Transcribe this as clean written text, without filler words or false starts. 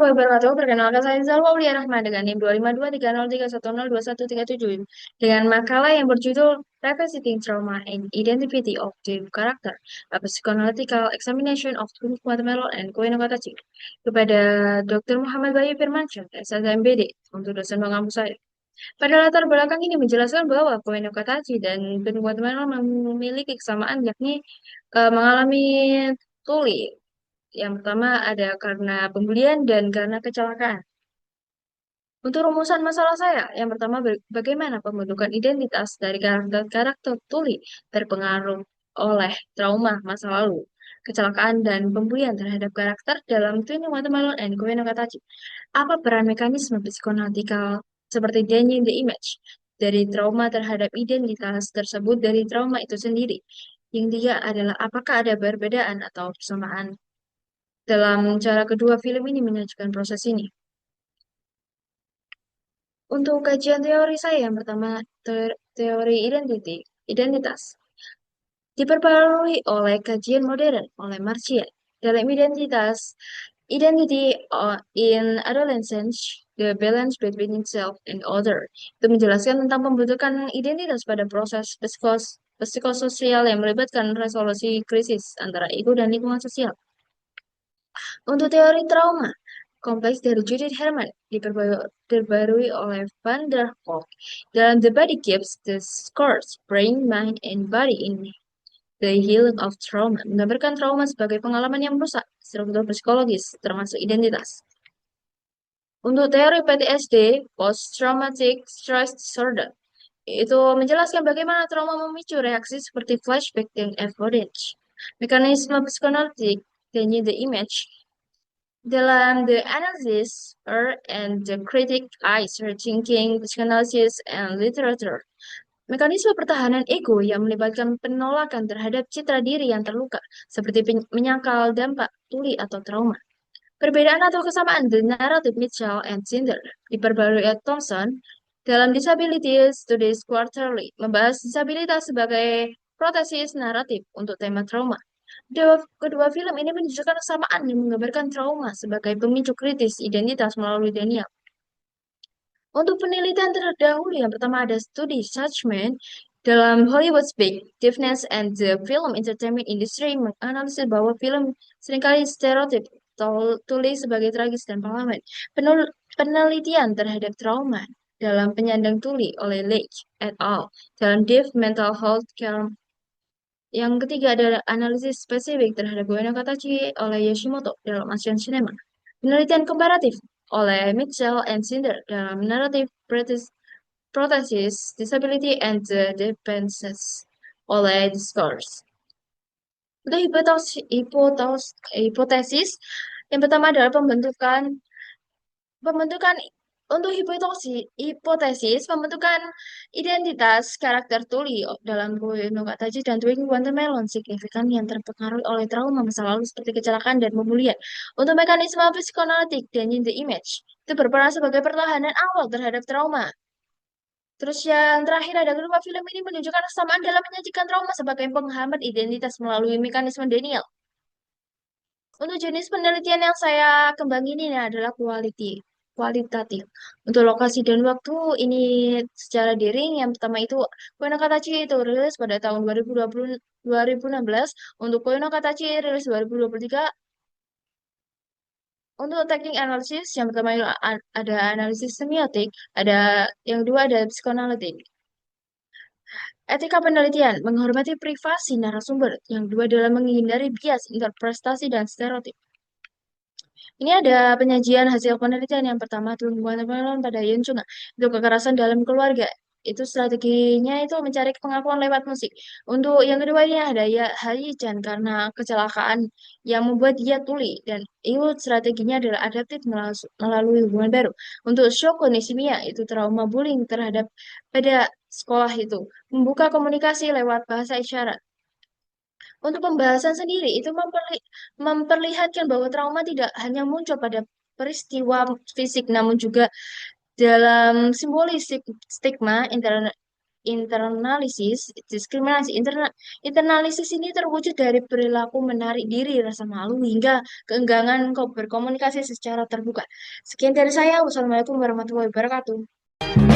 warahmatullahi wabarakatuh. Perkenalkan saya Zalwa Aulia Rahman dengan NIM 25230310317 dengan makalah yang berjudul Revisiting Trauma and Identity of the Character, a Psychoanalytical Examination of Tunis Guatemala and Koinokatachi kepada Dr. Muhammad Bayu Firmansyah, SSMBD, untuk dosen pengampu saya. Pada latar belakang ini menjelaskan bahwa Koinokatachi dan Tunis Guatemala memiliki kesamaan yakni mengalami tuli. Yang pertama ada karena pembulian dan karena kecelakaan. Untuk rumusan masalah saya, yang pertama bagaimana pembentukan identitas dari karakter tuli terpengaruh oleh trauma masa lalu, kecelakaan dan pembulian terhadap karakter dalam Twin Watermelon and Koen no Katachi. Apa peran mekanisme psikonautikal seperti Denyin the Image dari trauma terhadap identitas tersebut dari trauma itu sendiri? Yang tiga adalah apakah ada perbedaan atau persamaan dalam cara kedua film ini menyajikan proses ini. Untuk kajian teori saya yang pertama, teori identitas, diperbarui oleh kajian modern oleh Marcia. Dalam identity in adolescence, the balance between self and other. Itu menjelaskan tentang pembentukan identitas pada proses psikososial yang melibatkan resolusi krisis antara ego dan lingkungan sosial. Untuk teori trauma, kompleks dari Judith Herman diperbarui oleh Van der Kolk dalam The Body Keeps the Scores, Brain, Mind, and Body in the Healing of Trauma, menggambarkan trauma sebagai pengalaman yang merusak struktur psikologis, termasuk identitas. Untuk teori PTSD, Post Traumatic Stress Disorder, itu menjelaskan bagaimana trauma memicu reaksi seperti flashback dan avoidance. Mekanisme psikoanalitik, the image, dalam The Analysis and the Critic Eyes Thinking, Psychoanalysis and Literature. Mekanisme pertahanan ego yang melibatkan penolakan terhadap citra diri yang terluka, seperti menyangkal dampak tuli atau trauma. Perbedaan atau kesamaan The Narrative Mitchell and Cinder diperbarui Thompson dalam Disability Studies Quarterly, membahas disabilitas sebagai protesis naratif untuk tema trauma. Kedua film ini menunjukkan kesamaan yang menggambarkan trauma sebagai pemicu kritis identitas melalui Daniel. Untuk penelitian terdahulu, yang pertama ada studi Judgment dalam Hollywood Speak, Deafness and the Film Entertainment Industry menganalisis bahwa film seringkali stereotip tulis sebagai tragis dan pahlawan. Penelitian terhadap trauma dalam penyandang tuli oleh Lake et al. Dalam Deaf Mental Health Care. Yang ketiga adalah analisis spesifik terhadap Goeno Katachi oleh Yoshimoto dalam Asian Cinema. Penelitian komparatif oleh Mitchell and Cinder dalam Narrative Prothesis, Disability and the Dependencies oleh Discourse. Untuk hipotesis, yang pertama adalah pembentukan untuk hipotesis pembentukan identitas karakter tuli dalam Koe no Katachi dan Twin Watermelon signifikan yang terpengaruh oleh trauma masa lalu seperti kecelakaan dan pembulian. Untuk mekanisme psikoanalitik dan the image itu berperan sebagai pertahanan awal terhadap trauma. Terus yang terakhir ada kedua film ini menunjukkan kesamaan dalam menyajikan trauma sebagai penghambat identitas melalui mekanisme Daniel. Untuk jenis penelitian yang saya kembangin ini adalah kualitatif. Untuk lokasi dan waktu ini secara daring, yang pertama itu Koino Katachi itu rilis pada tahun 2016. Untuk Koino Katachi rilis 2023. Untuk teknik analisis, yang pertama itu ada analisis semiotik, yang kedua ada psikoanalitik. Etika penelitian, menghormati privasi narasumber. Yang kedua adalah menghindari bias, interpretasi, dan stereotip. Ini ada penyajian hasil penelitian yang pertama tumbuhan watermelon pada Yeonchuna. Untuk kekerasan dalam keluarga. Itu strateginya itu mencari pengakuan lewat musik. Untuk yang kedua ini ada ya Hayi-chan karena kecelakaan yang membuat dia tuli. Dan itu strateginya adalah adaptif melalui hubungan baru. Untuk Shoko Nishimiya itu trauma bullying terhadap pada sekolah itu. Membuka komunikasi lewat bahasa isyarat. Untuk pembahasan sendiri, itu memperlihatkan bahwa trauma tidak hanya muncul pada peristiwa fisik, namun juga dalam simbolis stigma internalisis, diskriminasi. Internalisis ini terwujud dari perilaku menarik diri, rasa malu, hingga keengganan kok berkomunikasi secara terbuka. Sekian dari saya. Wassalamualaikum warahmatullahi wabarakatuh.